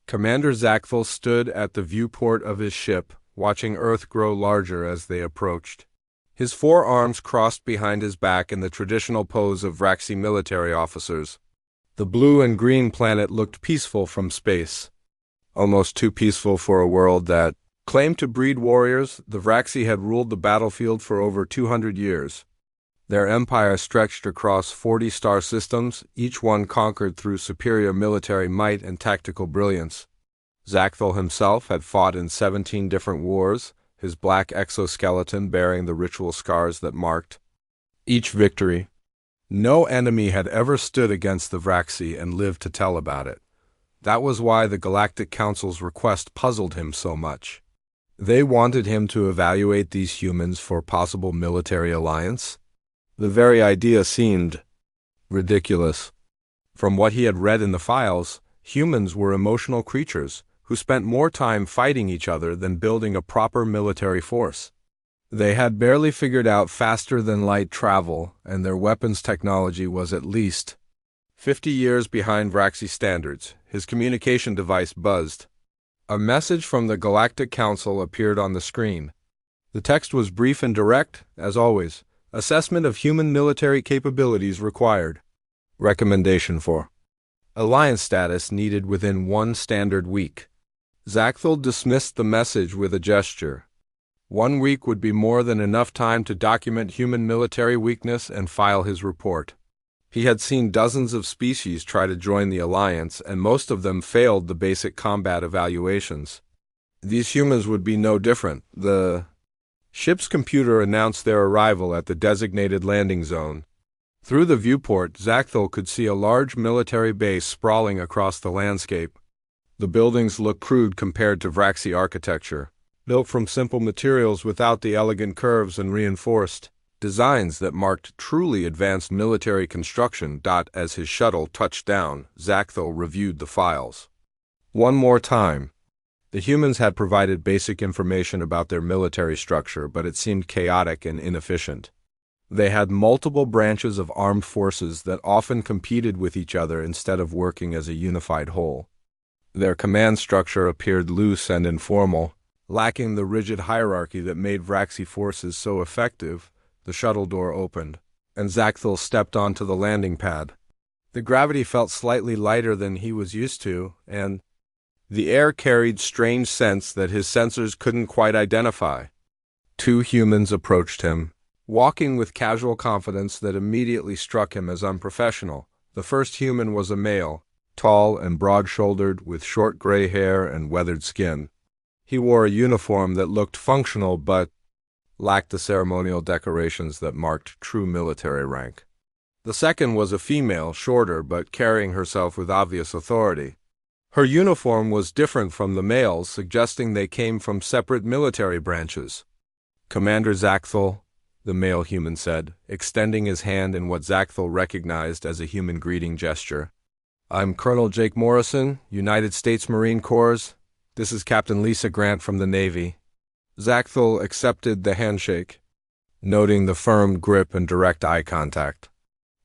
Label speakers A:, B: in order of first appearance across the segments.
A: Commander Zackthel stood at the viewport of his ship, watching Earth grow larger as they approached. His forearms crossed behind his back in the traditional pose of Vraxi military officers. The blue and green planet looked peaceful from space. Almost too peaceful for a world that claimed to breed warriors. The Vraxi had ruled the battlefield for over 200 years. Their empire stretched across 40 star systems, each one conquered through superior military might and tactical brilliance. Zackthel himself had fought in 17 different wars, his black exoskeleton bearing the ritual scars that marked each victory. No enemy had ever stood against the Vraxi and lived to tell about it. That was why the Galactic Council's request puzzled him so much. They wanted him to evaluate these humans for possible military alliance. The very idea seemed ridiculous. From what he had read in the files, humans were emotional creatures who spent more time fighting each other than building a proper military force. They had barely figured out faster-than-light travel, and their weapons technology was at least 50 years behind Vraxi standards. His communication device buzzed. A message from the Galactic Council appeared on the screen. The text was brief and direct, as always. Assessment of human military capabilities required. Recommendation for alliance status needed within 1 standard week. Zackthel dismissed the message with a gesture. 1 week would be more than enough time to document human military weakness and file his report. He had seen dozens of species try to join the alliance, and most of them failed the basic combat evaluations. These humans would be no different. The ship's computer announced their arrival at the designated landing zone. Through the viewport, Zackthel could see a large military base sprawling across the landscape. The buildings looked crude compared to Vraxi architecture, built from simple materials without the elegant curves and reinforced designs that marked truly advanced military construction. As his shuttle touched down, Zackthel reviewed the files. One more time. The humans had provided basic information about their military structure, but it seemed chaotic and inefficient. They had multiple branches of armed forces that often competed with each other instead of working as a unified whole. Their command structure appeared loose and informal, lacking the rigid hierarchy that made Vraxi forces so effective. The shuttle door opened, and Zackthel stepped onto the landing pad. The gravity felt slightly lighter than he was used to, and the air carried strange scents that his sensors couldn't quite identify. 2 humans approached him, walking with casual confidence that immediately struck him as unprofessional. The first human was a male, tall and broad-shouldered, with short gray hair and weathered skin. He wore a uniform that looked functional but lacked the ceremonial decorations that marked true military rank. The second was a female, shorter but carrying herself with obvious authority. Her uniform was different from the male's, suggesting they came from separate military branches. "Commander Zackthel," the male human said, extending his hand in what Zackthel recognized as a human greeting gesture. "I'm Colonel Jake Morrison, United States Marine Corps. This is Captain Lisa Grant from the Navy." Zackthel accepted the handshake, noting the firm grip and direct eye contact.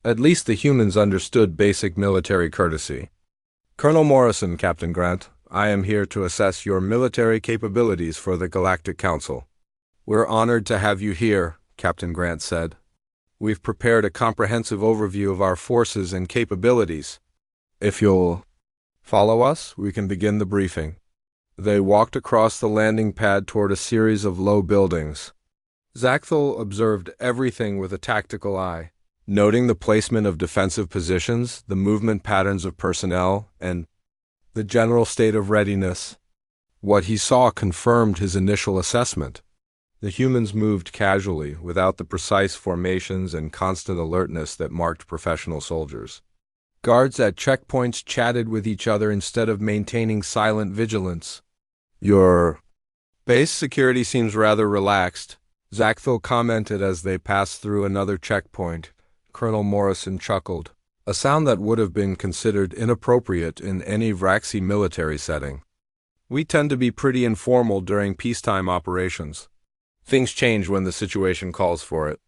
A: At least the humans understood basic military courtesy. "Colonel Morrison, Captain Grant, I am here to assess your military capabilities for the Galactic Council." "We're honored to have you here," Captain Grant said. "We've prepared a comprehensive overview of our forces and capabilities. If you'll follow us, we can begin the briefing." They walked across the landing pad toward a series of low buildings. Zackthel observed everything with a tactical eye, noting the placement of defensive positions, the movement patterns of personnel, and the general state of readiness. What he saw confirmed his initial assessment. The humans moved casually, without the precise formations and constant alertness that marked professional soldiers. Guards at checkpoints chatted with each other instead of maintaining silent vigilance. "Your base security seems rather relaxed," Zackthel commented as they passed through another checkpoint. Colonel Morrison chuckled, a sound that would have been considered inappropriate in any Vraxi military setting. "We tend to be pretty informal during peacetime operations. Things change when the situation calls for it."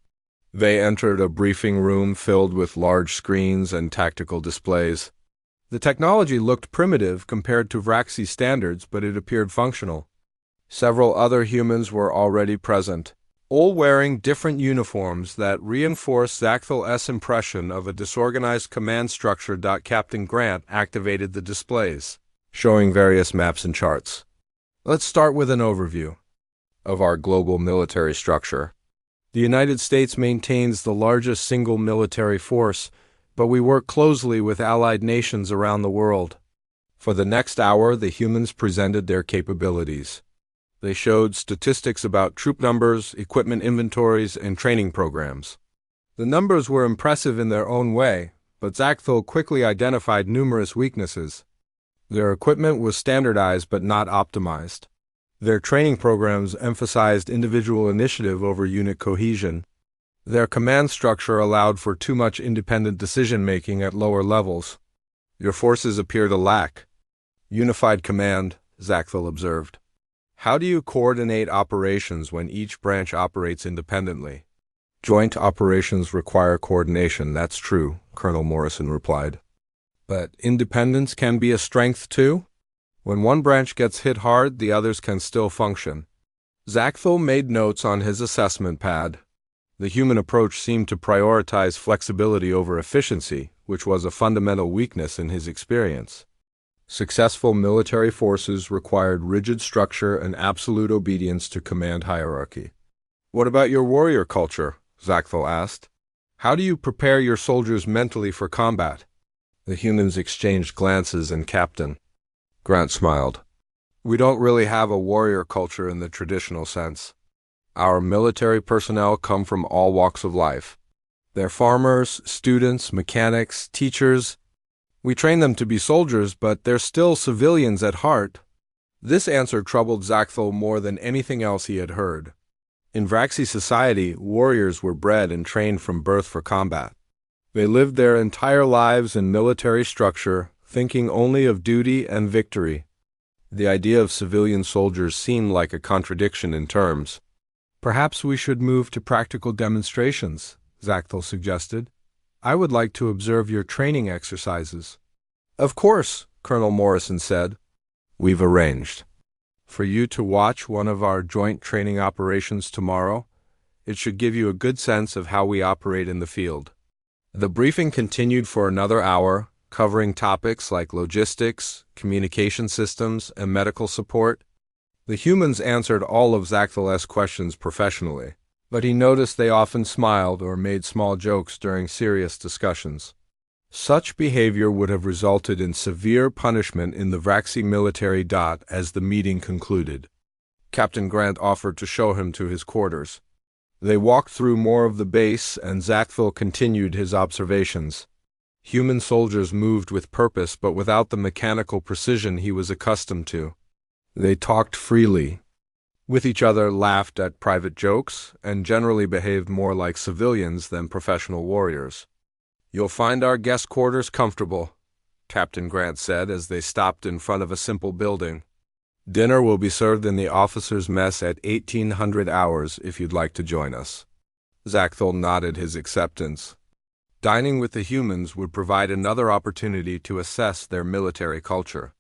A: They entered a briefing room filled with large screens and tactical displays. The technology looked primitive compared to Vraxi standards, but it appeared functional. Several other humans were already present, all wearing different uniforms that reinforced Zachthel's impression of a disorganized command structure. Captain Grant activated the displays, showing various maps and charts. Let's start with an overview of our global military structure. The United States maintains the largest single military force, but we work closely with allied nations around the world. For the next hour, the humans presented their capabilities. They showed statistics about troop numbers, equipment inventories, and training programs. The numbers were impressive in their own way, but Zachthel quickly identified numerous weaknesses. Their equipment was standardized but not optimized. Their training programs emphasized individual initiative over unit cohesion. Their command structure allowed for too much independent decision-making at lower levels. Your forces appear to lack unified command, Zachthel observed. How do you coordinate operations when each branch operates independently? Joint operations require coordination, that's true, Colonel Morrison replied. But independence can be a strength too? When one branch gets hit hard, the others can still function. Zachthel made notes on his assessment pad. The human approach seemed to prioritize flexibility over efficiency, which was a fundamental weakness in his experience. Successful military forces required rigid structure and absolute obedience to command hierarchy. What about your warrior culture? Zachthel asked. How do you prepare your soldiers mentally for combat? The humans exchanged glances, and Captain Grant smiled. We don't really have a warrior culture in the traditional sense. Our military personnel come from all walks of life. They're farmers, students, mechanics, teachers. We train them to be soldiers, but they're still civilians at heart. This answer troubled Zachthel more than anything else he had heard. In Vraxi society, warriors were bred and trained from birth for combat. They lived their entire lives in military structure, thinking only of duty and victory. The idea of civilian soldiers seemed like a contradiction in terms. Perhaps we should move to practical demonstrations, Zachthel suggested. I would like to observe your training exercises. Of course, Colonel Morrison said. We've arranged for you to watch one of our joint training operations tomorrow. It should give you a good sense of how we operate in the field. The briefing continued for another hour, covering topics like logistics, communication systems, and medical support. The humans answered all of Zachthel's questions professionally, but he noticed they often smiled or made small jokes during serious discussions. Such behavior would have resulted in severe punishment in the Vraxi military. As the meeting concluded, Captain Grant offered to show him to his quarters. They walked through more of the base, and Zachthel continued his observations. Human soldiers moved with purpose but without the mechanical precision he was accustomed to. They talked freely with each other, laughed at private jokes, and generally behaved more like civilians than professional warriors. You'll find our guest quarters comfortable, Captain Grant said as they stopped in front of a simple building. Dinner will be served in the officers' mess at 1800 hours if you'd like to join us. Zachthel nodded his acceptance. Dining with the humans would provide another opportunity to assess their military culture.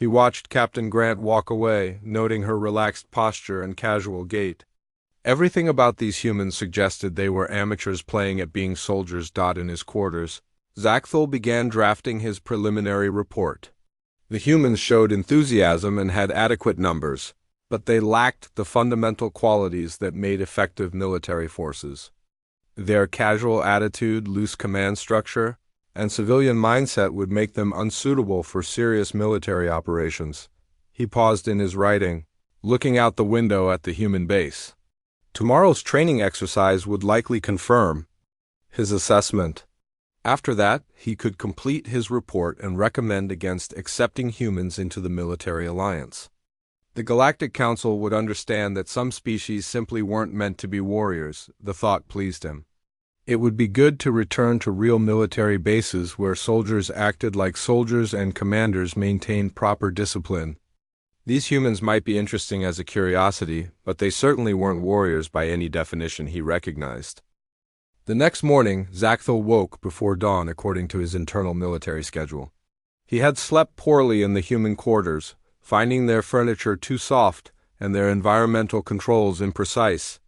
A: He watched Captain Grant walk away, noting her relaxed posture and casual gait. Everything about these humans suggested they were amateurs playing at being soldiers. In his quarters, Zachthel began drafting his preliminary report. The humans showed enthusiasm and had adequate numbers, but they lacked the fundamental qualities that made effective military forces. Their casual attitude, loose command structure, and civilian mindset would make them unsuitable for serious military operations. He paused in his writing, looking out the window at the human base. Tomorrow's training exercise would likely confirm his assessment. After that, he could complete his report and recommend against accepting humans into the military alliance. The Galactic Council would understand that some species simply weren't meant to be warriors. The thought pleased him. It would be good to return to real military bases where soldiers acted like soldiers and commanders maintained proper discipline. These humans might be interesting as a curiosity, but they certainly weren't warriors by any definition he recognized. The next morning, Zachthel woke before dawn according to his internal military schedule. He had slept poorly in the human quarters, finding their furniture too soft and their environmental controls imprecise.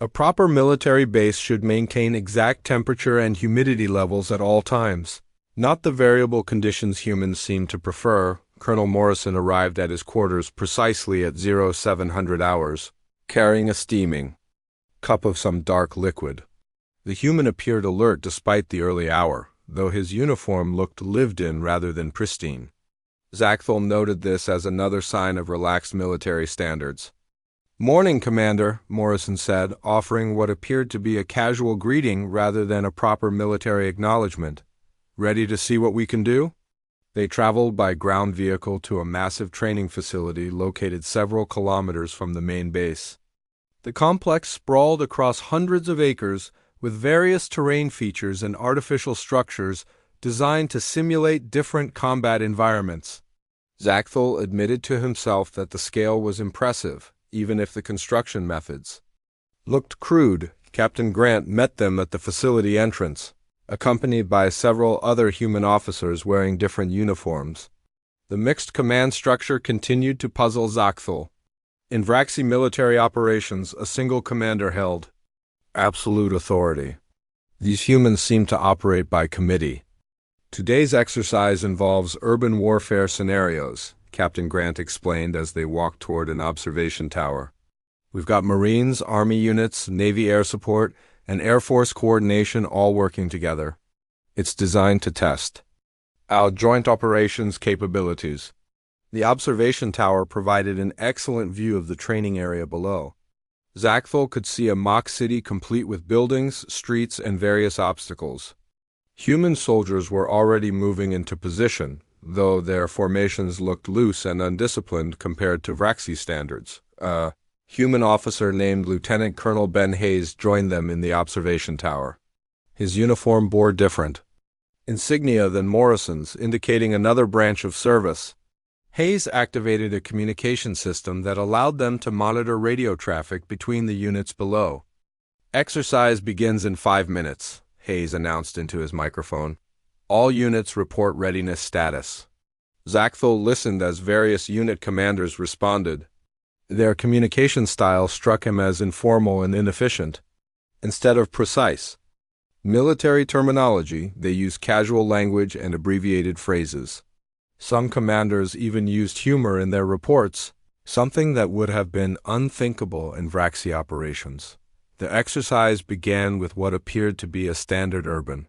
A: A proper military base should maintain exact temperature and humidity levels at all times, not the variable conditions humans seem to prefer. Colonel Morrison arrived at his quarters precisely at 0700 hours, carrying a steaming cup of some dark liquid. The human appeared alert despite the early hour, though his uniform looked lived-in rather than pristine. Zachthel noted this as another sign of relaxed military standards. "Morning, Commander," Morrison said, offering what appeared to be a casual greeting rather than a proper military acknowledgement. "Ready to see what we can do?" They traveled by ground vehicle to a massive training facility located several kilometers from the main base. The complex sprawled across hundreds of acres with various terrain features and artificial structures designed to simulate different combat environments. Zachthel admitted to himself that the scale was impressive, even if the construction methods looked crude. Captain Grant met them at the facility entrance, accompanied by several other human officers wearing different uniforms. The mixed command structure continued to puzzle Zachthel. In Vraxi military operations, a single commander held absolute authority. These humans seem to operate by committee. "Today's exercise involves urban warfare scenarios," Captain Grant explained as they walked toward an observation tower. "We've got Marines, Army units, Navy air support, and Air Force coordination all working together. It's designed to test our joint operations capabilities." The observation tower provided an excellent view of the training area below. Zachthel could see a mock city complete with buildings, streets, and various obstacles. Human soldiers were already moving into position, though their formations looked loose and undisciplined compared to Vraxi standards. A human officer named Lieutenant Colonel Ben Hayes joined them in the observation tower. His uniform bore different insignia than Morrison's, indicating another branch of service. Hayes activated a communication system that allowed them to monitor radio traffic between the units below. "Exercise begins in 5 minutes, Hayes announced into his microphone. "All units report readiness status." Zachthel listened as various unit commanders responded. Their communication style struck him as informal and inefficient. Instead of precise military terminology, they used casual language and abbreviated phrases. Some commanders even used humor in their reports, something that would have been unthinkable in Vraxi operations. The exercise began with what appeared to be a standard urban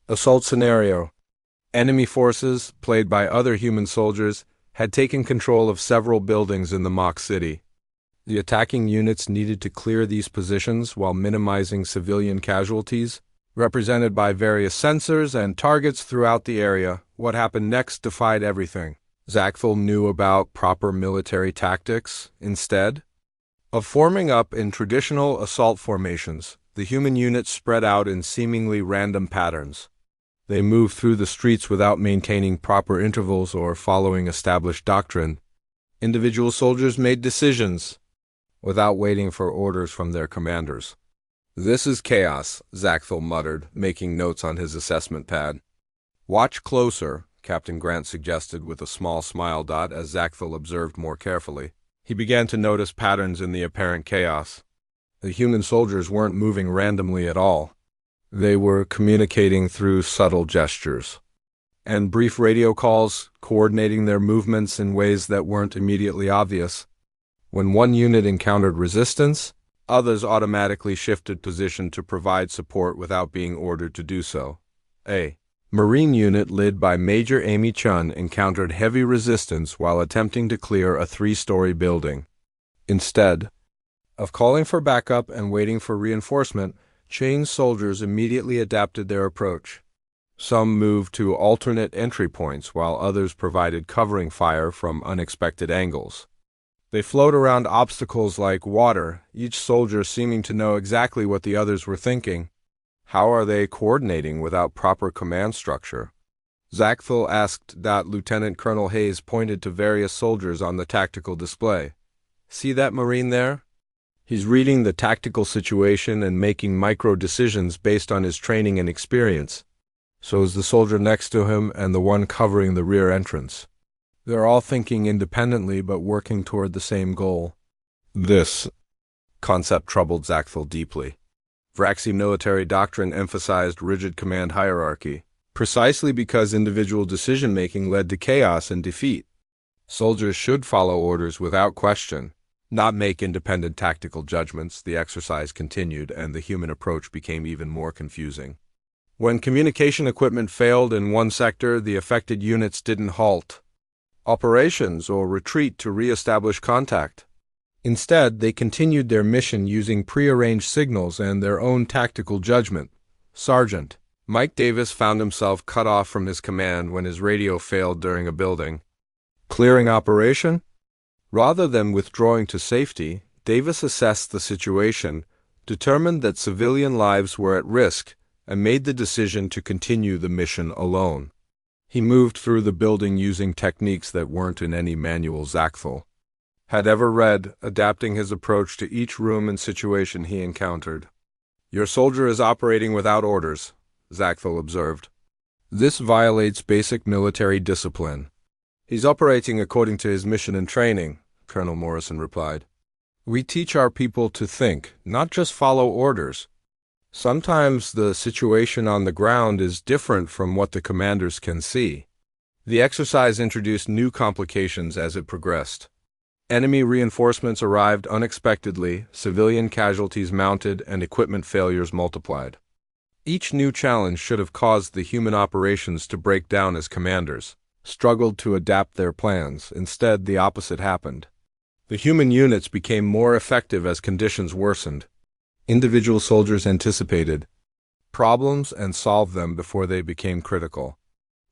A: assault scenario. Enemy forces, played by other human soldiers, had taken control of several buildings in the mock city. The attacking units needed to clear these positions while minimizing civilian casualties, represented by various sensors and targets throughout the area. What happened next defied everything Zachthel knew about proper military tactics. Instead of forming up in traditional assault formations, the human units spread out in seemingly random patterns. They moved through the streets without maintaining proper intervals or following established doctrine. Individual soldiers made decisions without waiting for orders from their commanders. "This is chaos," Zachthel muttered, making notes on his assessment pad. "Watch closer," Captain Grant suggested with a small smile as Zachthel observed more carefully. He began to notice patterns in the apparent chaos. The human soldiers weren't moving randomly at all. They were communicating through subtle gestures and brief radio calls, coordinating their movements in ways that weren't immediately obvious. When one unit encountered resistance, others automatically shifted position to provide support without being ordered to do so. A Marine unit led by Major Amy Chun encountered heavy resistance while attempting to clear a 3-story building. Instead of calling for backup and waiting for reinforcement, Chang's soldiers immediately adapted their approach. Some moved to alternate entry points while others provided covering fire from unexpected angles. They flowed around obstacles like water, each soldier seeming to know exactly what the others were thinking. How are they coordinating without proper command structure? Zachthel asked. Lieutenant Colonel Hayes pointed to various soldiers on the tactical display. "See that Marine there? He's reading the tactical situation and making micro decisions based on his training and experience. So is the soldier next to him and the one covering the rear entrance. They're all thinking independently but working toward the same goal. This concept troubled Zachthel deeply. Vraxi military doctrine emphasized rigid command hierarchy, precisely because individual decision-making led to chaos and defeat. Soldiers should follow orders without question, not make independent tactical judgments. The exercise continued, and the human approach became even more confusing. When communication equipment failed in one sector, the affected units didn't halt operations or retreat to re-establish contact. Instead, they continued their mission using prearranged signals and their own tactical judgment. Sergeant Mike Davis found himself cut off from his command when his radio failed during a building clearing operation. Rather than withdrawing to safety, Davis assessed the situation, determined that civilian lives were at risk, and made the decision to continue the mission alone. He moved through the building using techniques that weren't in any manual Zachthel had ever read, adapting his approach to each room and situation he encountered. Your soldier is operating without orders, Zachthel observed. This violates basic military discipline. He's operating according to his mission and training, Colonel Morrison replied. We teach our people to think, not just follow orders. Sometimes the situation on the ground is different from what the commanders can see. The exercise introduced new complications as it progressed. Enemy reinforcements arrived unexpectedly, civilian casualties mounted, and equipment failures multiplied. Each new challenge should have caused the human operations to break down as commanders struggled to adapt their plans. Instead, the opposite happened. The human units became more effective as conditions worsened. Individual soldiers anticipated problems and solved them before they became critical.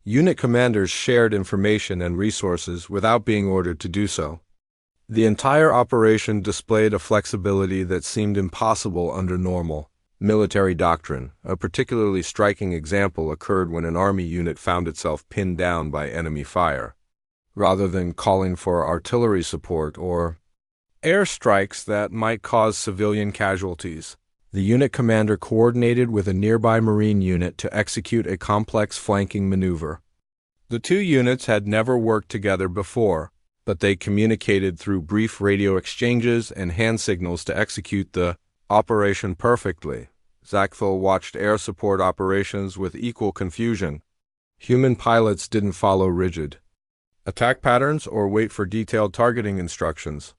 A: Unit commanders shared information and resources without being ordered to do so. The entire operation displayed a flexibility that seemed impossible under normal military doctrine. A particularly striking example occurred when an army unit found itself pinned down by enemy fire. Rather than calling for artillery support or airstrikes that might cause civilian casualties, the unit commander coordinated with a nearby Marine unit to execute a complex flanking maneuver. The two units had never worked together before, but they communicated through brief radio exchanges and hand signals to execute the operation perfectly. Zachthel watched air support operations with equal confusion. Human pilots didn't follow rigid attack patterns or wait for detailed targeting instructions.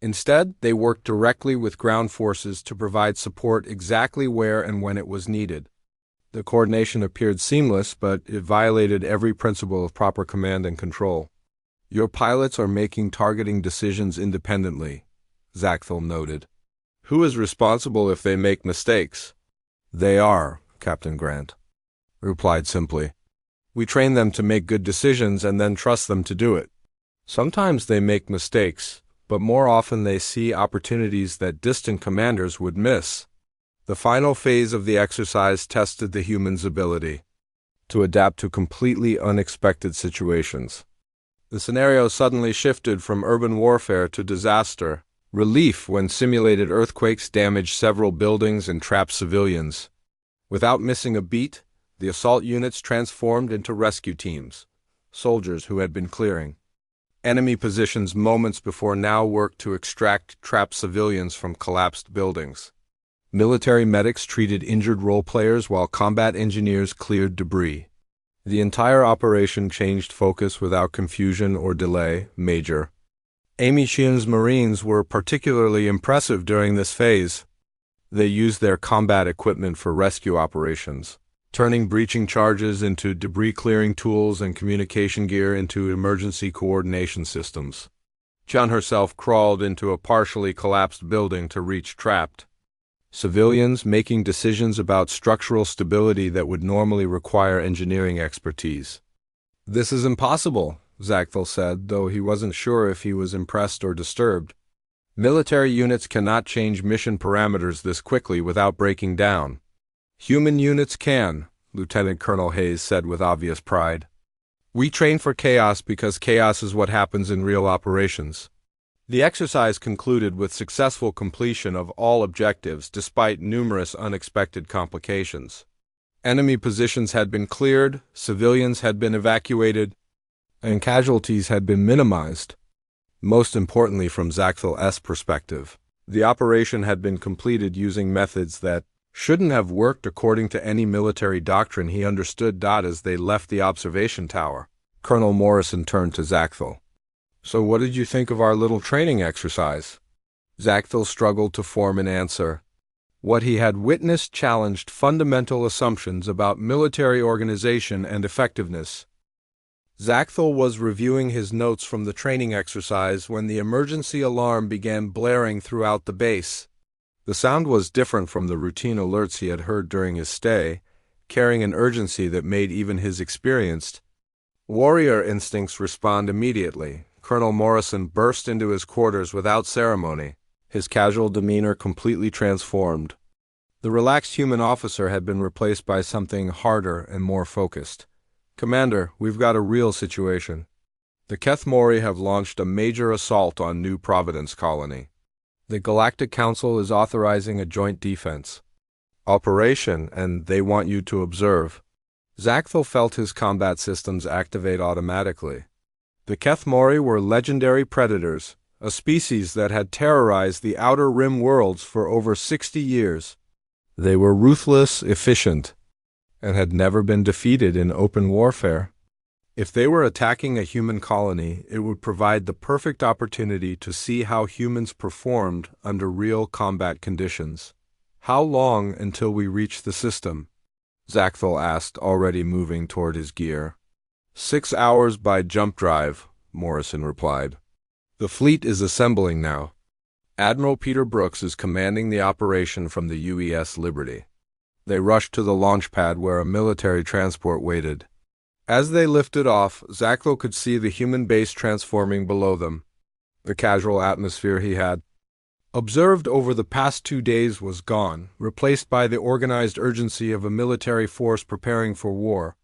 A: Instead, they worked directly with ground forces to provide support exactly where and when it was needed. The coordination appeared seamless, but it violated every principle of proper command and control. Your pilots are making targeting decisions independently, Zachthel noted. Who is responsible if they make mistakes? They are, Captain Grant replied simply. We train them to make good decisions and then trust them to do it. Sometimes they make mistakes, but more often they see opportunities that distant commanders would miss. The final phase of the exercise tested the human's ability to adapt to completely unexpected situations. The scenario suddenly shifted from urban warfare to disaster relief when simulated earthquakes damaged several buildings and trapped civilians. Without missing a beat, the assault units transformed into rescue teams, soldiers who had been clearing enemy positions moments before now worked to extract trapped civilians from collapsed buildings. Military medics treated injured role players while combat engineers cleared debris. The entire operation changed focus without confusion or delay. Major Amy Sheehan's Marines were particularly impressive during this phase. They used their combat equipment for rescue operations, turning breaching charges into debris-clearing tools and communication gear into emergency coordination systems. John herself crawled into a partially collapsed building to reach trapped civilians, making decisions about structural stability that would normally require engineering expertise. This is impossible, Zachthel said, though he wasn't sure if he was impressed or disturbed. Military units cannot change mission parameters this quickly without breaking down. Human units can, Lieutenant Colonel Hayes said with obvious pride. We train for chaos because chaos is what happens in real operations. The exercise concluded with successful completion of all objectives despite numerous unexpected complications. Enemy positions had been cleared, civilians had been evacuated, and casualties had been minimized. Most importantly, from Zachthel's perspective, the operation had been completed using methods that shouldn't have worked according to any military doctrine he understood. As they left the observation tower, Colonel Morrison turned to Zachthel. "So what did you think of our little training exercise?" Zachthel struggled to form an answer. What he had witnessed challenged fundamental assumptions about military organization and effectiveness. Zachthel was reviewing his notes from the training exercise when the emergency alarm began blaring throughout the base. The sound was different from the routine alerts he had heard during his stay, carrying an urgency that made even his experienced warrior instincts respond immediately. Colonel Morrison burst into his quarters without ceremony, his casual demeanor completely transformed. The relaxed human officer had been replaced by something harder and more focused. "Commander, we've got a real situation. The Kethmori have launched a major assault on New Providence Colony. The Galactic Council is authorizing a joint defense operation, and they want you to observe." Zachthel felt his combat systems activate automatically. The Kethmori were legendary predators, a species that had terrorized the Outer Rim worlds for over 60 years. They were ruthless, efficient, and had never been defeated in open warfare. If they were attacking a human colony, it would provide the perfect opportunity to see how humans performed under real combat conditions. "How long until we reach the system?" Zachthel asked, already moving toward his gear. 6 hours by jump drive," Morrison replied. "The fleet is assembling now. Admiral Peter Brooks is commanding the operation from the UES Liberty." They rushed to the launch pad where a military transport waited. As they lifted off, Zachthel could see the human base transforming below them. The casual atmosphere he had observed over the past 2 days was gone, replaced by the organized urgency of a military force preparing for war.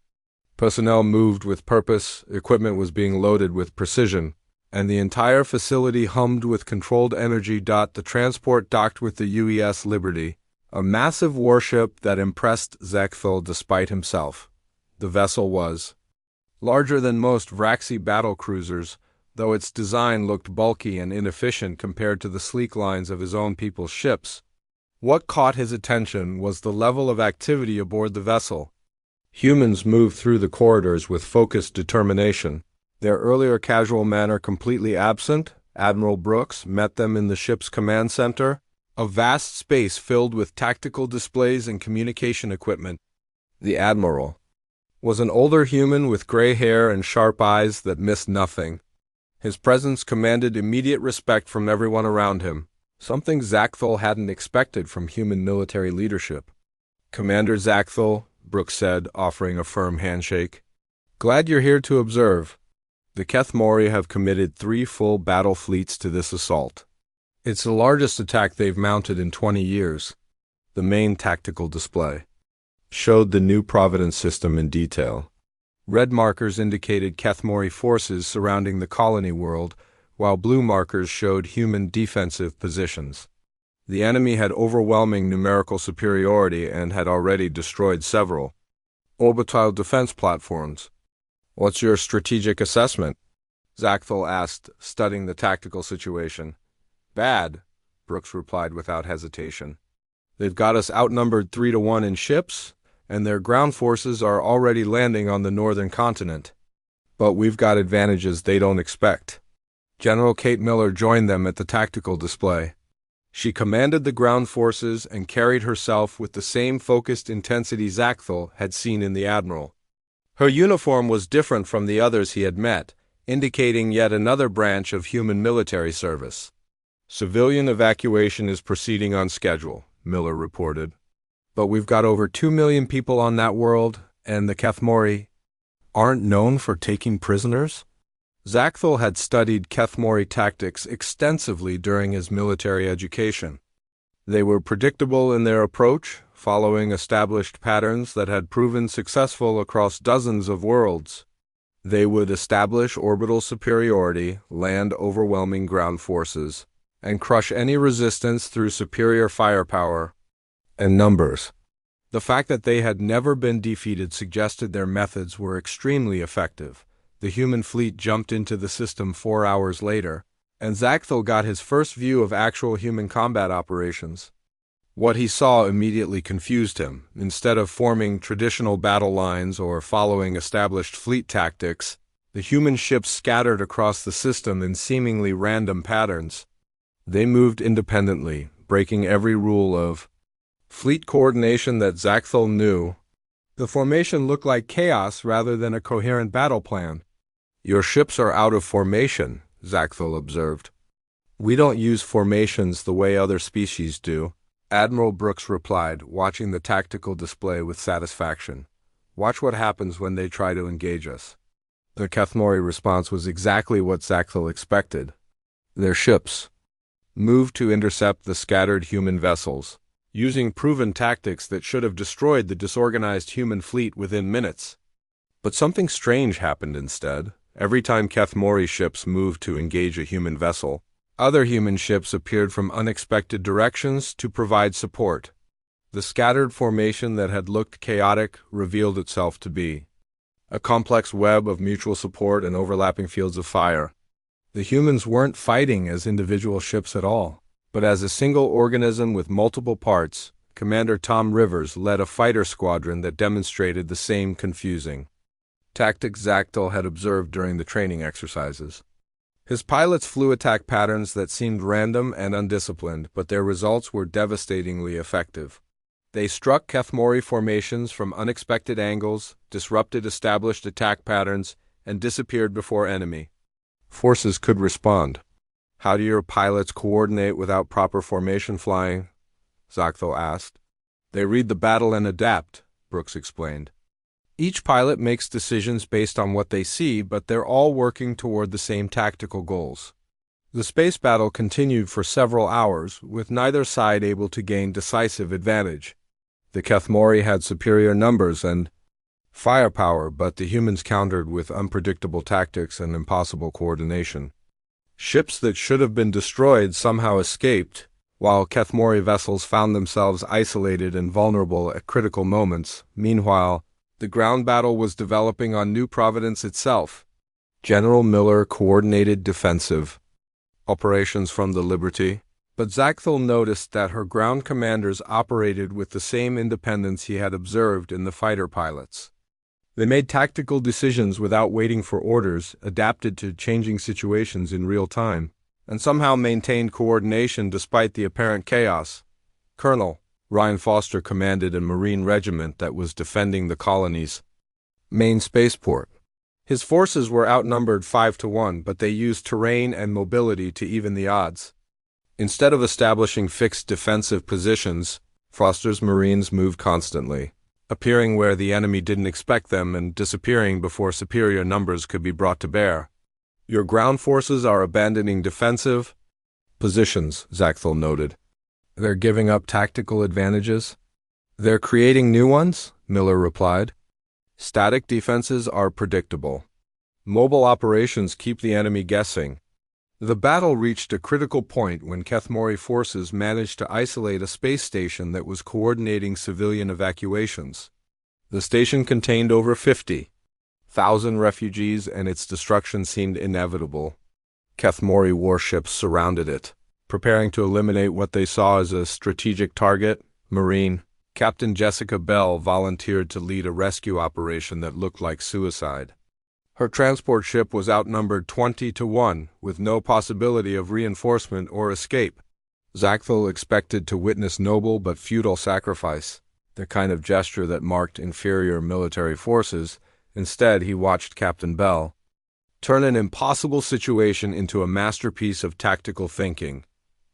A: Personnel moved with purpose, equipment was being loaded with precision, and the entire facility hummed with controlled energy. The transport docked with the UES Liberty, a massive warship that impressed Zachthel despite himself. The vessel was larger than most Vraxi battlecruisers, though its design looked bulky and inefficient compared to the sleek lines of his own people's ships. What caught his attention was the level of activity aboard the vessel. Humans moved through the corridors with focused determination, their earlier casual manner completely absent. Admiral Brooks met them in the ship's command center, a vast space filled with tactical displays and communication equipment. The Admiral was an older human with gray hair and sharp eyes that missed nothing. His presence commanded immediate respect from everyone around him, something Zachthel hadn't expected from human military leadership. "Commander Zachthel," Brooks said, offering a firm handshake. "Glad you're here to observe. The Kethmori have committed 3 full battle fleets to this assault. It's the largest attack they've mounted in 20 years. The main tactical display showed the New Providence system in detail. Red markers indicated Kethmori forces surrounding the colony world, while blue markers showed human defensive positions. The enemy had overwhelming numerical superiority and had already destroyed several orbital defense platforms. "What's your strategic assessment?" Zachthel asked, studying the tactical situation. "Bad," Brooks replied without hesitation. "They've got us outnumbered 3-1 in ships, and their ground forces are already landing on the northern continent. But we've got advantages they don't expect." General Kate Miller joined them at the tactical display. She commanded the ground forces and carried herself with the same focused intensity Zachthel had seen in the Admiral. Her uniform was different from the others he had met, indicating yet another branch of human military service. "Civilian evacuation is proceeding on schedule," Miller reported. "But we've got over 2 million people on that world, and the Kethmori aren't known for taking prisoners?" Zachthel had studied Kethmori tactics extensively during his military education. They were predictable in their approach, following established patterns that had proven successful across dozens of worlds. They would establish orbital superiority, land overwhelming ground forces, and crush any resistance through superior firepower and numbers. The fact that they had never been defeated suggested their methods were extremely effective. The human fleet jumped into the system 4 hours later, and Zachthel got his first view of actual human combat operations. What he saw immediately confused him. Instead of forming traditional battle lines or following established fleet tactics, the human ships scattered across the system in seemingly random patterns. They moved independently, breaking every rule of fleet coordination that Zachthel knew. The formation looked like chaos rather than a coherent battle plan. "Your ships are out of formation," Zachthel observed. "We don't use formations the way other species do," Admiral Brooks replied, watching the tactical display with satisfaction. "Watch what happens when they try to engage us." The Kethmori response was exactly what Zachthel expected. Their ships moved to intercept the scattered human vessels, using proven tactics that should have destroyed the disorganized human fleet within minutes. But something strange happened instead. Every time Kethmori ships moved to engage a human vessel, other human ships appeared from unexpected directions to provide support. The scattered formation that had looked chaotic revealed itself to be a complex web of mutual support and overlapping fields of fire. The humans weren't fighting as individual ships at all, but as a single organism with multiple parts. Commander Tom Rivers led a fighter squadron that demonstrated the same confusing tactics Zachthel had observed during the training exercises. His pilots flew attack patterns that seemed random and undisciplined, but their results were devastatingly effective. They struck Kethmori formations from unexpected angles, disrupted established attack patterns, and disappeared before enemy forces could respond. "How do your pilots coordinate without proper formation flying?" Zachthel asked. "They read the battle and adapt," Brooks explained. "Each pilot makes decisions based on what they see, but they're all working toward the same tactical goals." The space battle continued for several hours, with neither side able to gain decisive advantage. The Kethmori had superior numbers and firepower, but the humans countered with unpredictable tactics and impossible coordination. Ships that should have been destroyed somehow escaped, while Kethmori vessels found themselves isolated and vulnerable at critical moments. Meanwhile, the ground battle was developing on New Providence itself. General Miller coordinated defensive operations from the Liberty, but Zachthel noticed that her ground commanders operated with the same independence he had observed in the fighter pilots. They made tactical decisions without waiting for orders, adapted to changing situations in real time, and somehow maintained coordination despite the apparent chaos. Colonel Ryan Foster commanded a Marine regiment that was defending the colony's main spaceport. His forces were outnumbered 5-1, but they used terrain and mobility to even the odds. Instead of establishing fixed defensive positions, Foster's Marines moved constantly, appearing where the enemy didn't expect them and disappearing before superior numbers could be brought to bear. "Your ground forces are abandoning defensive positions," Zachthel noted. "They're giving up tactical advantages." "They're creating new ones," Miller replied. "Static defenses are predictable. Mobile operations keep the enemy guessing." The battle reached a critical point when Kethmori forces managed to isolate a space station that was coordinating civilian evacuations. The station contained over 50,000 refugees, and its destruction seemed inevitable. Kethmori warships surrounded it, preparing to eliminate what they saw as a strategic target. Marine Captain Jessica Bell volunteered to lead a rescue operation that looked like suicide. Her transport ship was outnumbered 20-1, with no possibility of reinforcement or escape. Zachthel expected to witness noble but futile sacrifice, the kind of gesture that marked inferior military forces. Instead, he watched Captain Bell turn an impossible situation into a masterpiece of tactical thinking.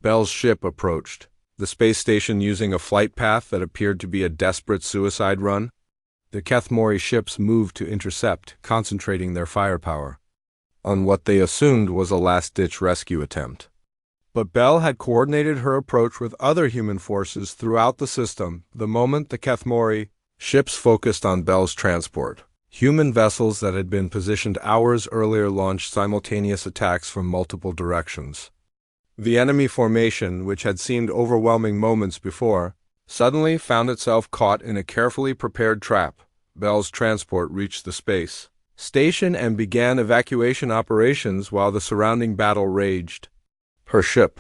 A: Bell's ship approached the space station using a flight path that appeared to be a desperate suicide run. The Kethmori ships moved to intercept, concentrating their firepower on what they assumed was a last-ditch rescue attempt. But Bell had coordinated her approach with other human forces throughout the system. The moment the Kethmori ships focused on Bell's transport, human vessels that had been positioned hours earlier launched simultaneous attacks from multiple directions. The enemy formation, which had seemed overwhelming moments before, suddenly found itself caught in a carefully prepared trap. Bell's transport reached the space station and began evacuation operations while the surrounding battle raged. Her ship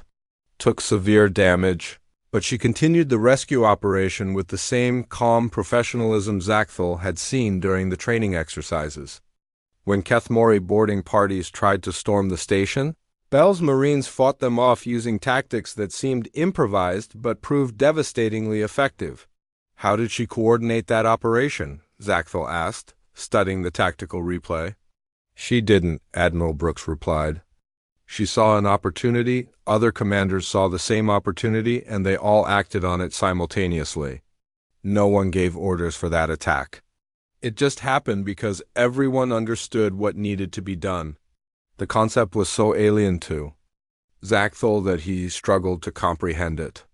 A: took severe damage, but she continued the rescue operation with the same calm professionalism Zackthel had seen during the training exercises. When Kethmori boarding parties tried to storm the station, Bell's Marines fought them off using tactics that seemed improvised but proved devastatingly effective. How did she coordinate that operation? Zackthel asked, studying the tactical replay. She didn't, Admiral Brooks replied. She saw an opportunity, other commanders saw the same opportunity, and they all acted on it simultaneously. No one gave orders for that attack. It just happened because everyone understood what needed to be done. The concept was so alien to Zackthel that he struggled to comprehend it.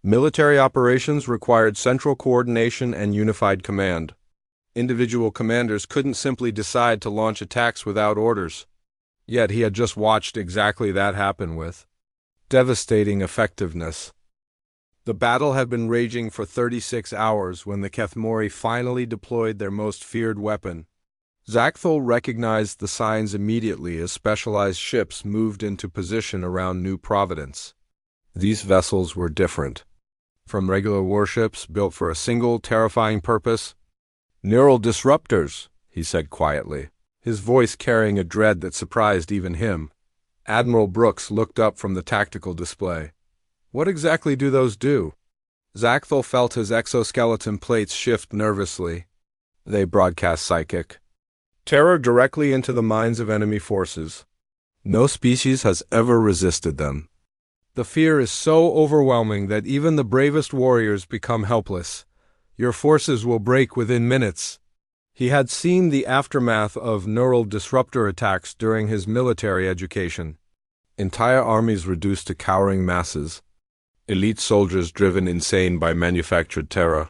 A: Military operations required central coordination and unified command. Individual commanders couldn't simply decide to launch attacks without orders. Yet he had just watched exactly that happen with devastating effectiveness. The battle had been raging for 36 hours when the Kethmori finally deployed their most feared weapon. Zackthel recognized the signs immediately as specialized ships moved into position around New Providence. These vessels were different from regular warships built for a single terrifying purpose. "Neural disruptors," he said quietly, his voice carrying a dread that surprised even him. Admiral Brooks looked up from the tactical display. "What exactly do those do?" Zackthel felt his exoskeleton plates shift nervously. "They broadcast psychic terror directly into the minds of enemy forces. No species has ever resisted them. The fear is so overwhelming that even the bravest warriors become helpless. Your forces will break within minutes." He had seen the aftermath of neural disruptor attacks during his military education. Entire armies reduced to cowering masses. Elite soldiers driven insane by manufactured terror.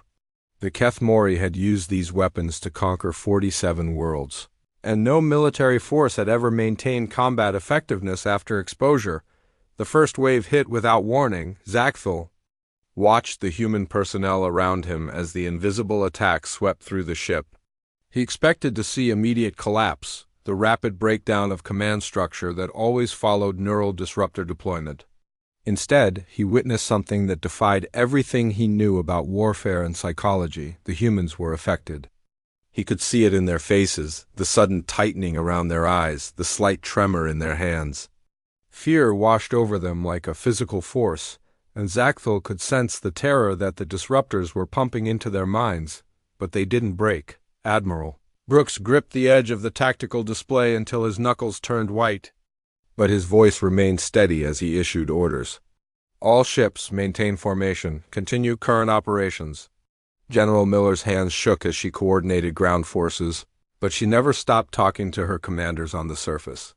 A: The Kethmori had used these weapons to conquer 47 worlds, and no military force had ever maintained combat effectiveness after exposure. The first wave hit without warning. Zackthel watched the human personnel around him as the invisible attack swept through the ship. He expected to see immediate collapse, the rapid breakdown of command structure that always followed neural disruptor deployment. Instead, he witnessed something that defied everything he knew about warfare and psychology. The humans were affected. He could see it in their faces, the sudden tightening around their eyes, the slight tremor in their hands. Fear washed over them like a physical force, and Zackthel could sense the terror that the disruptors were pumping into their minds, but they didn't break. Admiral Brooks gripped the edge of the tactical display until his knuckles turned white, but his voice remained steady as he issued orders. "All ships maintain formation. Continue current operations." General Miller's hands shook as she coordinated ground forces, but she never stopped talking to her commanders on the surface.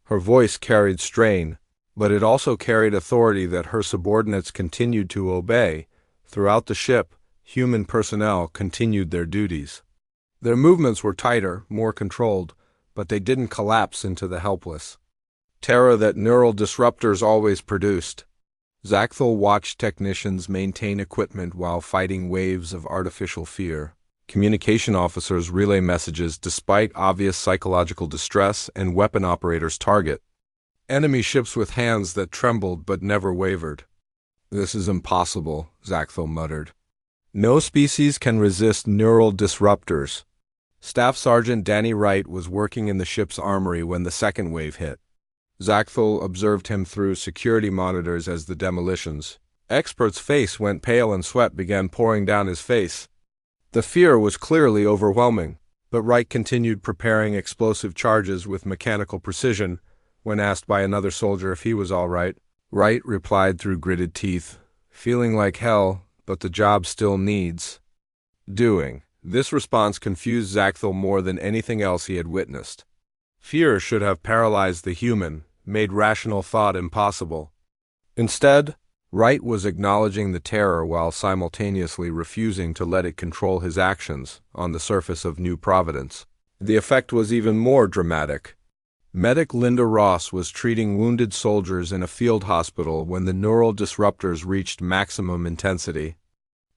A: Her voice carried strain, but it also carried authority that her subordinates continued to obey. Throughout the ship, human personnel continued their duties. Their movements were tighter, more controlled, but they didn't collapse into the helpless terror that neural disruptors always produced. Zackthel watched technicians maintain equipment while fighting waves of artificial fear. Communication officers relay messages despite obvious psychological distress, and weapon operators target enemy ships with hands that trembled but never wavered. "This is impossible," Zackthel muttered. "No species can resist neural disruptors." Staff Sergeant Danny Wright was working in the ship's armory when the second wave hit. Zackthel observed him through security monitors as the demolitions. Expert's face went pale and sweat began pouring down his face. The fear was clearly overwhelming, but Wright continued preparing explosive charges with mechanical precision. When asked by another soldier if he was all right, Wright replied through gritted teeth, "Feeling like hell, but the job still needs doing." This response confused Zackthel more than anything else he had witnessed. Fear should have paralyzed the human, made rational thought impossible. Instead, Wright was acknowledging the terror while simultaneously refusing to let it control his actions on the surface of New Providence. The effect was even more dramatic. Medic Linda Ross was treating wounded soldiers in a field hospital when the neural disruptors reached maximum intensity.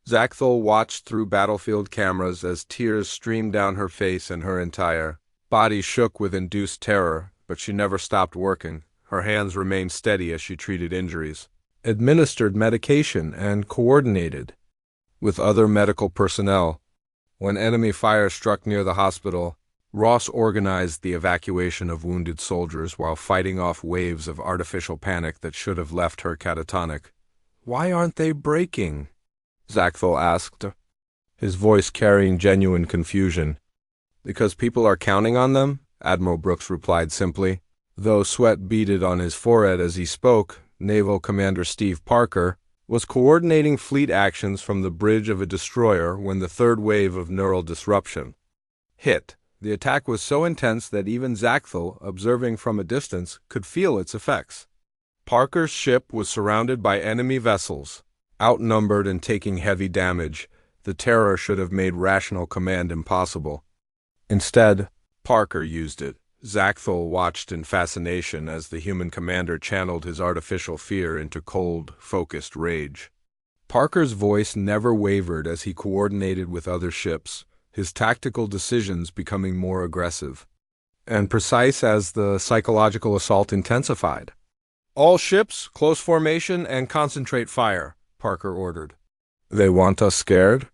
A: Zaxthul watched through battlefield cameras as tears streamed down her face and her entire body shook with induced terror, but she never stopped working. Her hands remained steady as she treated injuries, administered medication, and coordinated with other medical personnel. When enemy fire struck near the hospital, Ross organized the evacuation of wounded soldiers while fighting off waves of artificial panic that should have left her catatonic. "Why aren't they breaking?" Zaxthul asked, his voice carrying genuine confusion. "Because people are counting on them," Admiral Brooks replied simply. Though sweat beaded on his forehead as he spoke, Naval Commander Steve Parker was coordinating fleet actions from the bridge of a destroyer when the third wave of neural disruption hit. The attack was so intense that even Zaxthul, observing from a distance, could feel its effects. Parker's ship was surrounded by enemy vessels. Outnumbered and taking heavy damage, the terror should have made rational command impossible. Instead, Parker used it. Zaxthul watched in fascination as the human commander channeled his artificial fear into cold, focused rage. Parker's voice never wavered as he coordinated with other ships, his tactical decisions becoming more aggressive and precise as the psychological assault intensified. "All ships, close formation, and concentrate fire," Parker ordered. "They want us scared?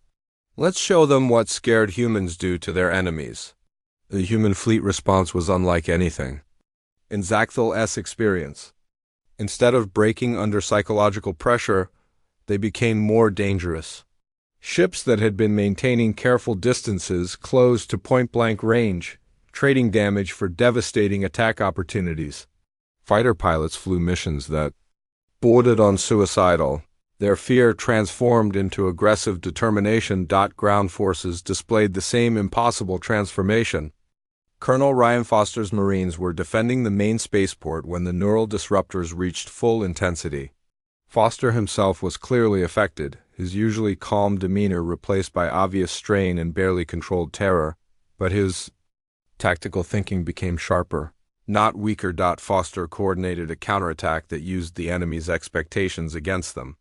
A: Let's show them what scared humans do to their enemies." The human fleet response was unlike anything in Zaxthul's experience. Instead of breaking under psychological pressure, they became more dangerous. Ships that had been maintaining careful distances closed to point-blank range, trading damage for devastating attack opportunities. Fighter pilots flew missions that bordered on suicidal. Their fear transformed into aggressive determination. Ground forces displayed the same impossible transformation. Colonel Ryan Foster's Marines were defending the main spaceport when the neural disruptors reached full intensity. Foster himself was clearly affected, his usually calm demeanor replaced by obvious strain and barely controlled terror, but his tactical thinking became sharper, not weaker. Foster coordinated a counterattack that used the enemy's expectations against them.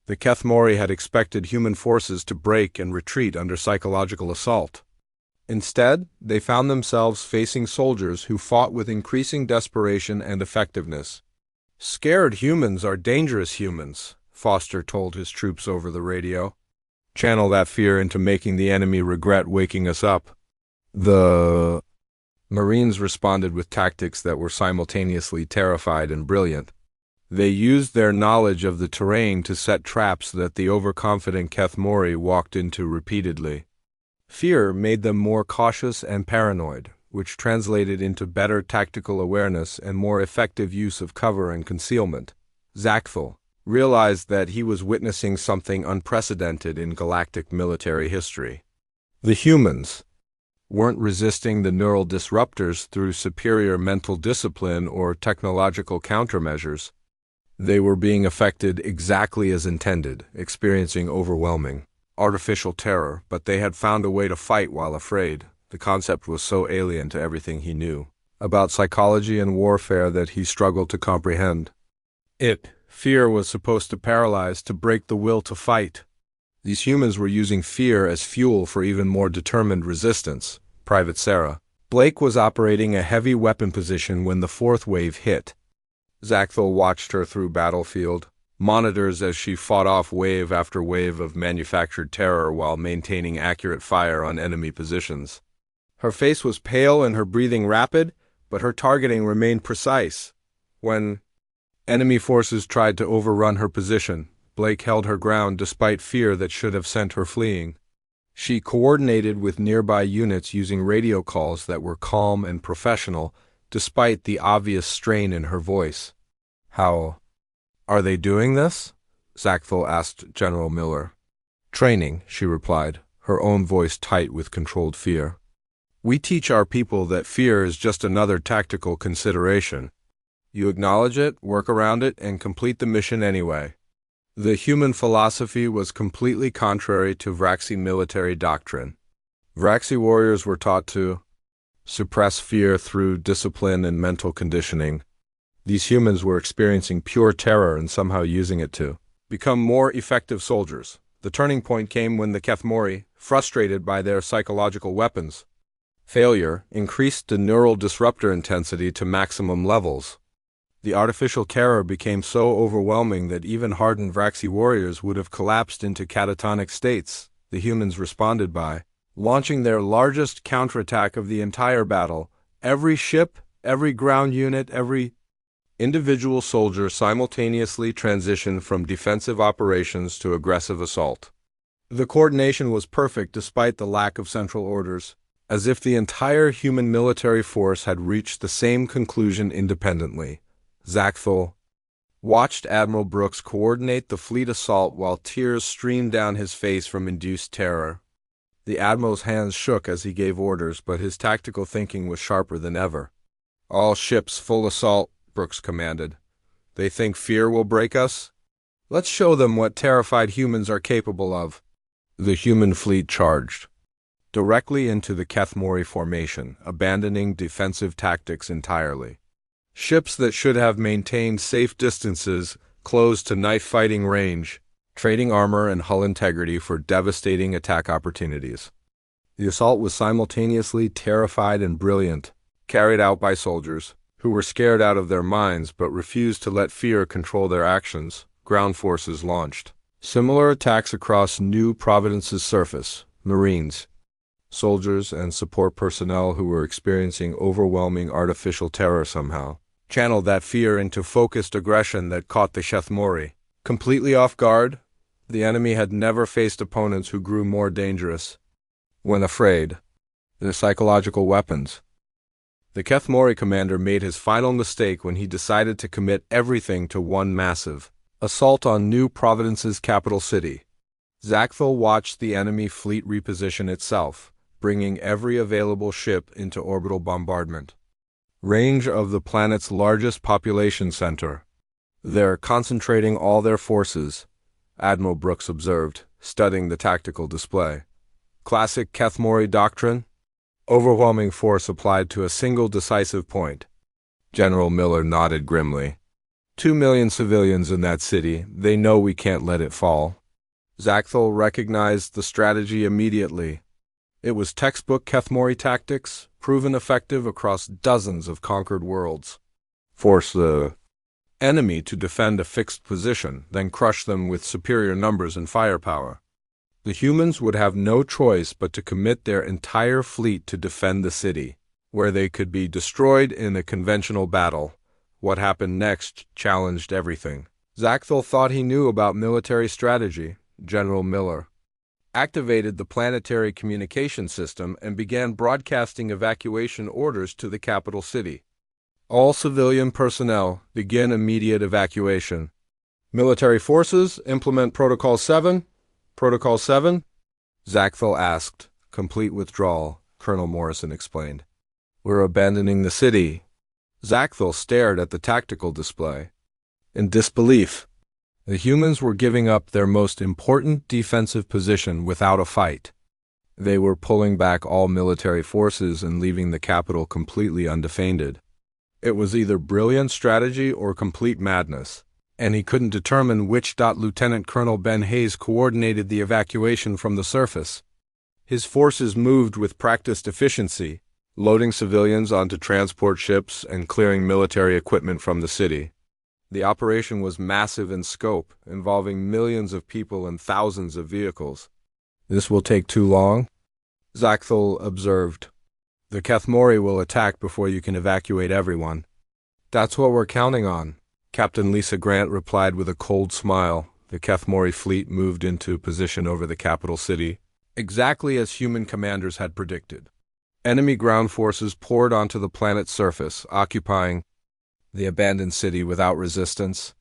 A: The Kethmori had expected human forces to break and retreat under psychological assault. Instead, they found themselves facing soldiers who fought with increasing desperation and effectiveness. "Scared humans are dangerous humans," Foster told his troops over the radio. "Channel that fear into making the enemy regret waking us up." The Marines responded with tactics that were simultaneously terrified and brilliant. They used their knowledge of the terrain to set traps that the overconfident Kethmori walked into repeatedly. Fear made them more cautious and paranoid, which translated into better tactical awareness and more effective use of cover and concealment. Zaxthul realized that he was witnessing something unprecedented in galactic military history. The humans weren't resisting the neural disruptors through superior mental discipline or technological countermeasures. They were being affected exactly as intended, experiencing overwhelming artificial terror, but they had found a way to fight while afraid. The concept was so alien to everything he knew about psychology and warfare that he struggled to comprehend. Fear was supposed to paralyze, to break the will to fight. These humans were using fear as fuel for even more determined resistance. Private Sarah Blake was operating a heavy weapon position when the fourth wave hit. Zaxthul watched her through battlefield monitors as she fought off wave after wave of manufactured terror while maintaining accurate fire on enemy positions. Her face was pale and her breathing rapid, but her targeting remained precise. When enemy forces tried to overrun her position, Blake held her ground despite fear that should have sent her fleeing. She coordinated with nearby units using radio calls that were calm and professional, despite the obvious strain in her voice. "How are they doing this?" Zaxthul asked General Miller. "Training," she replied, her own voice tight with controlled fear. "We teach our people that fear is just another tactical consideration. You acknowledge it, work around it, and complete the mission anyway." The human philosophy was completely contrary to Vraxi military doctrine. Vraxi warriors were taught to suppress fear through discipline and mental conditioning. These humans were experiencing pure terror and somehow using it to become more effective soldiers. The turning point came when the Kethmori, frustrated by their psychological weapons, failure increased the neural disruptor intensity to maximum levels. The artificial terror became so overwhelming that even hardened Vraxi warriors would have collapsed into catatonic states. The humans responded by launching their largest counterattack of the entire battle. Every ship, every ground unit, every individual soldier simultaneously transitioned from defensive operations to aggressive assault. The coordination was perfect despite the lack of central orders, as if the entire human military force had reached the same conclusion independently. Zaxthel watched Admiral Brooks coordinate the fleet assault while tears streamed down his face from induced terror. The Admiral's hands shook as he gave orders, but his tactical thinking was sharper than ever. "All ships full assault," Brooks commanded. "They think fear will break us? Let's show them what terrified humans are capable of." The human fleet charged directly into the Kethmori formation, abandoning defensive tactics entirely. Ships that should have maintained safe distances closed to knife-fighting range, trading armor and hull integrity for devastating attack opportunities. The assault was simultaneously terrified and brilliant, carried out by soldiers who were scared out of their minds but refused to let fear control their actions. Ground forces launched similar attacks across New Providence's surface. Marines, soldiers, and support personnel who were experiencing overwhelming artificial terror somehow channeled that fear into focused aggression that caught the Kethmori completely off guard. The enemy had never faced opponents who grew more dangerous when afraid. Their psychological weapons. The Kethmori commander made his final mistake when he decided to commit everything to one massive assault on New Providence's capital city. Zaxthel watched the enemy fleet reposition itself, bringing every available ship into orbital bombardment range of the planet's largest population center. "They're concentrating all their forces," Admiral Brooks observed, studying the tactical display. "Classic Kethmori doctrine? Overwhelming force applied to a single decisive point." General Miller nodded grimly. 2 million civilians in that city. They know we can't let it fall." Zaxthel recognized the strategy immediately. It was textbook Kethmori tactics, proven effective across dozens of conquered worlds. Force the enemy to defend a fixed position, then crush them with superior numbers and firepower. The humans would have no choice but to commit their entire fleet to defend the city, where they could be destroyed in a conventional battle. What happened next challenged everything. Zaxthel thought he knew about military strategy. General Miller activated the planetary communication system and began broadcasting evacuation orders to the capital city. "All civilian personnel, begin immediate evacuation. Military forces, implement Protocol 7. Protocol 7? Zaxthel asked. "Complete withdrawal," Colonel Morrison explained. "We're abandoning the city." Zaxthel stared at the tactical display in disbelief. The humans were giving up their most important defensive position without a fight. They were pulling back all military forces and leaving the capital completely undefended. It was either brilliant strategy or complete madness, and he couldn't determine which. Lieutenant Colonel Ben Hayes coordinated the evacuation from the surface. His forces moved with practiced efficiency, loading civilians onto transport ships and clearing military equipment from the city. The operation was massive in scope, involving millions of people and thousands of vehicles. "This will take too long," Zaxthel observed. "The Kethmori will attack before you can evacuate everyone." "That's what we're counting on," Captain Lisa Grant replied with a cold smile. The Kethmori fleet moved into position over the capital city, exactly as human commanders had predicted. Enemy ground forces poured onto the planet's surface, occupying the abandoned city without resistance.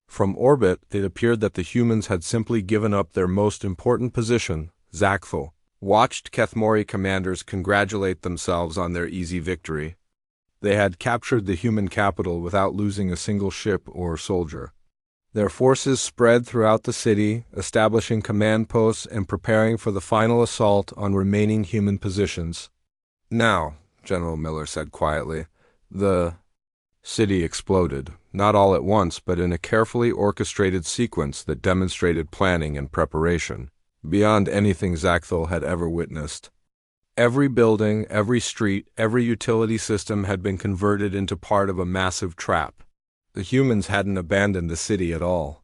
A: From orbit, it appeared that the humans had simply given up their most important position. Zaxthel watched Kethmori commanders congratulate themselves on their easy victory. They had captured the human capital without losing a single ship or soldier. Their forces spread throughout the city, establishing command posts and preparing for the final assault on remaining human positions. "Now," General Miller said quietly, "the city exploded, not all at once, but in a carefully orchestrated sequence that demonstrated planning and preparation. beyond anything Zaxthel had ever witnessed. Every building, every street, every utility system had been converted into part of a massive trap. The humans hadn't abandoned the city at all.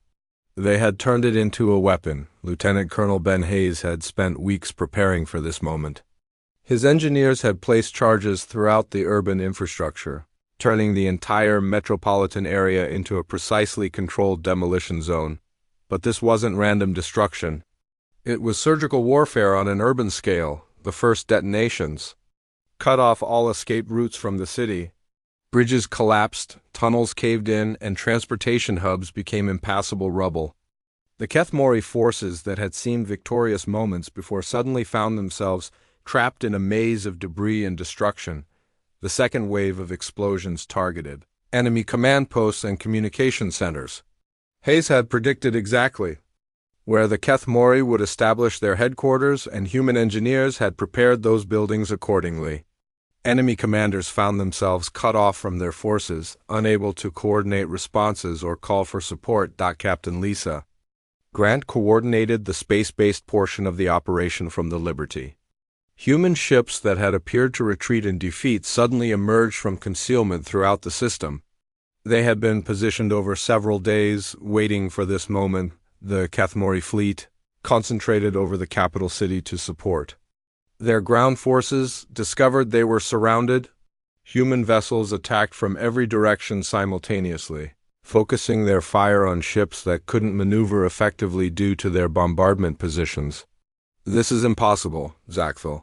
A: They had turned it into a weapon. Lieutenant Colonel Ben Hayes had spent weeks preparing for this moment. His engineers had placed charges throughout the urban infrastructure, turning the entire metropolitan area into a precisely controlled demolition zone. But this wasn't random destruction. It was surgical warfare on an urban scale. The first detonations cut off all escape routes from the city. Bridges collapsed, tunnels caved in, and transportation hubs became impassable rubble. The Kethmori forces that had seemed victorious moments before suddenly found themselves trapped in a maze of debris and destruction. The second wave of explosions targeted enemy command posts and communication centers. Hayes had predicted exactly where the Kethmori would establish their headquarters, and human engineers had prepared those buildings accordingly. Enemy commanders found themselves cut off from their forces, unable to coordinate responses or call for support. Captain Lisa Grant coordinated the space-based portion of the operation from the Liberty. Human ships that had appeared to retreat in defeat suddenly emerged from concealment throughout the system. They had been positioned over several days, waiting for this moment. The Kethmori fleet concentrated over the capital city to support. Their ground forces discovered they were surrounded. Human vessels attacked from every direction simultaneously, focusing their fire on ships that couldn't maneuver effectively due to their bombardment positions. "This is impossible," Zaxthel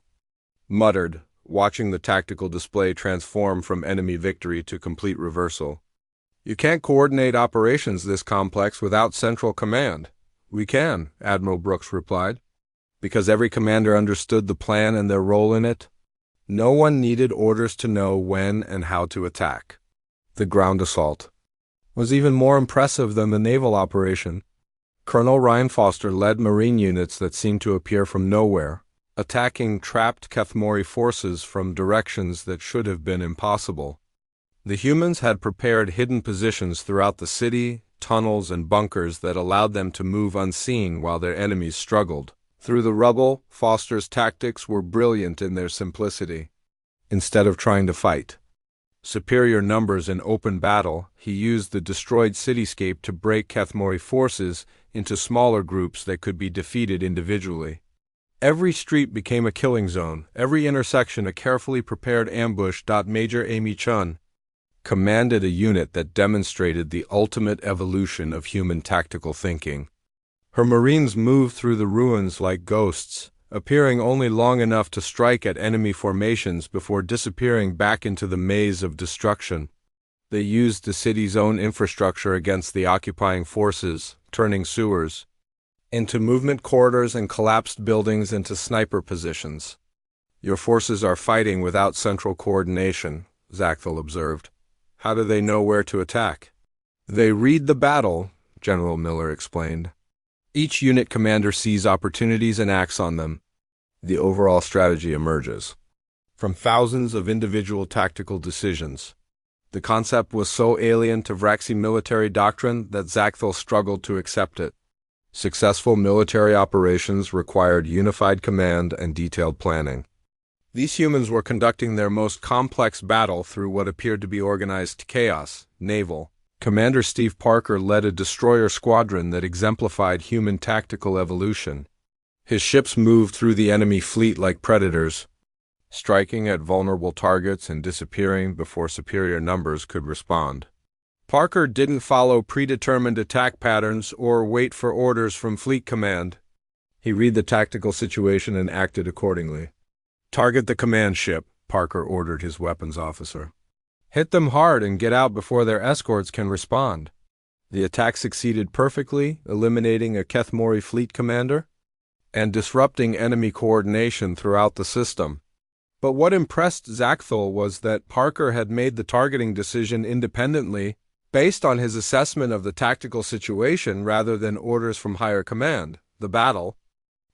A: muttered, watching the tactical display transform from enemy victory to complete reversal. "You can't coordinate operations this complex without central command." "We can," Admiral Brooks replied, "because every commander understood the plan and their role in it. No one needed orders to know when and how to attack." The ground assault was even more impressive than the naval operation. Colonel Ryan Foster led Marine units that seemed to appear from nowhere, attacking trapped Kethmori forces from directions that should have been impossible. The humans had prepared hidden positions throughout the city, tunnels, and bunkers that allowed them to move unseen while their enemies struggled. Through the rubble, Foster's tactics were brilliant in their simplicity. Instead of trying to fight superior numbers in open battle, he used the destroyed cityscape to break Kethmori forces into smaller groups that could be defeated individually. Every street became a killing zone, every intersection a carefully prepared ambush. Major Amy Chun commanded a unit that demonstrated the ultimate evolution of human tactical thinking. Her Marines moved through the ruins like ghosts, appearing only long enough to strike at enemy formations before disappearing back into the maze of destruction. They used the city's own infrastructure against the occupying forces, turning sewers into movement corridors and collapsed buildings into sniper positions. "Your forces are fighting without central coordination," Zaxthel observed. "How do they know where to attack?" "They read the battle," General Miller explained. "Each unit commander sees opportunities and acts on them. The overall strategy emerges from thousands of individual tactical decisions." The concept was so alien to Vraxi military doctrine that Zaxthel struggled to accept it. Successful military operations required unified command and detailed planning. These humans were conducting their most complex battle through what appeared to be organized chaos. Naval Commander Steve Parker led a destroyer squadron that exemplified human tactical evolution. His ships moved through the enemy fleet like predators, striking at vulnerable targets and disappearing before superior numbers could respond. Parker didn't follow predetermined attack patterns or wait for orders from fleet command. He read the tactical situation and acted accordingly. "Target the command ship," Parker ordered his weapons officer. "Hit them hard and get out before their escorts can respond." The attack succeeded perfectly, eliminating a Kethmori fleet commander and disrupting enemy coordination throughout the system. But what impressed Zaxthel was that Parker had made the targeting decision independently, based on his assessment of the tactical situation rather than orders from higher command. The battle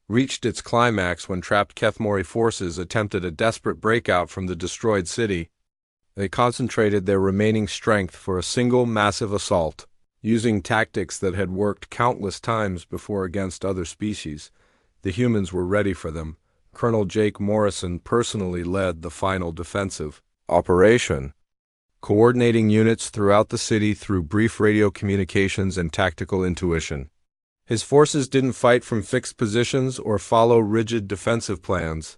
A: reached its climax when trapped Kethmori forces attempted a desperate breakout from the destroyed city. They concentrated their remaining strength for a single massive assault, using tactics that had worked countless times before against other species. The humans were ready for them. Colonel Jake Morrison personally led the final defensive operation, coordinating units throughout the city through brief radio communications and tactical intuition. His forces didn't fight from fixed positions or follow rigid defensive plans.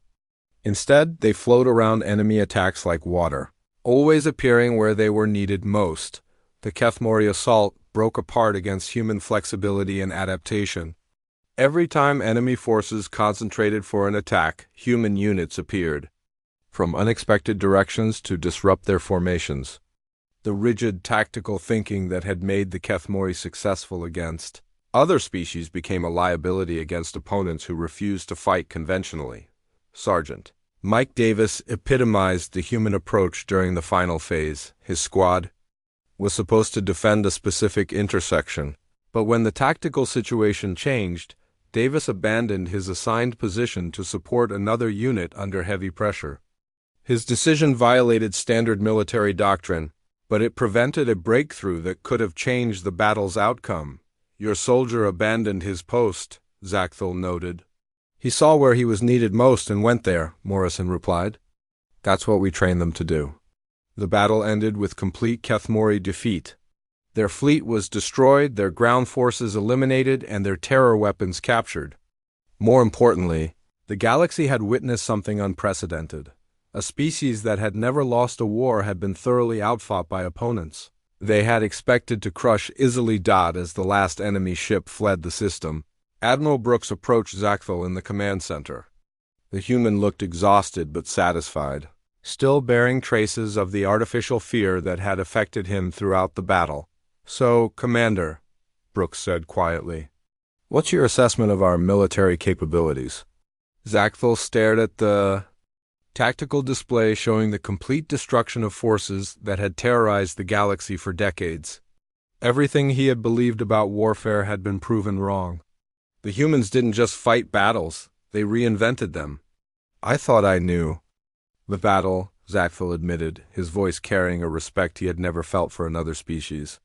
A: Instead, they flowed around enemy attacks like water, always appearing where they were needed most. The Kethmori assault broke apart against human flexibility and adaptation. Every time enemy forces concentrated for an attack, human units appeared, from unexpected directions to disrupt their formations. The rigid tactical thinking that had made the Kethmori successful against other species became a liability against opponents who refused to fight conventionally. Sergeant Mike Davis epitomized the human approach during the final phase. His squad was supposed to defend a specific intersection, but when the tactical situation changed, Davis abandoned his assigned position to support another unit under heavy pressure. His decision violated standard military doctrine, but it prevented a breakthrough that could have changed the battle's outcome. Your soldier abandoned his post, Zachthel noted. He saw where he was needed most and went there, Morrison replied. That's what we trained them to do. The battle ended with complete Kethmori defeat. Their fleet was destroyed, their ground forces eliminated, and their terror weapons captured. More importantly, the galaxy had witnessed something unprecedented. A species that had never lost a war had been thoroughly outfought by opponents. They had expected to crush Izali Dot as the last enemy ship fled the system. Admiral Brooks approached Zachthel in the command center. The human looked exhausted but satisfied, still bearing traces of the artificial fear that had affected him throughout the battle. So, Commander, Brooks said quietly, what's your assessment of our military capabilities? Zachthel stared at the tactical display showing the complete destruction of forces that had terrorized the galaxy for decades. Everything he had believed about warfare had been proven wrong. The humans didn't just fight battles, they reinvented them. I thought I knew. The battle, Zachthel admitted, his voice carrying a respect he had never felt for another species.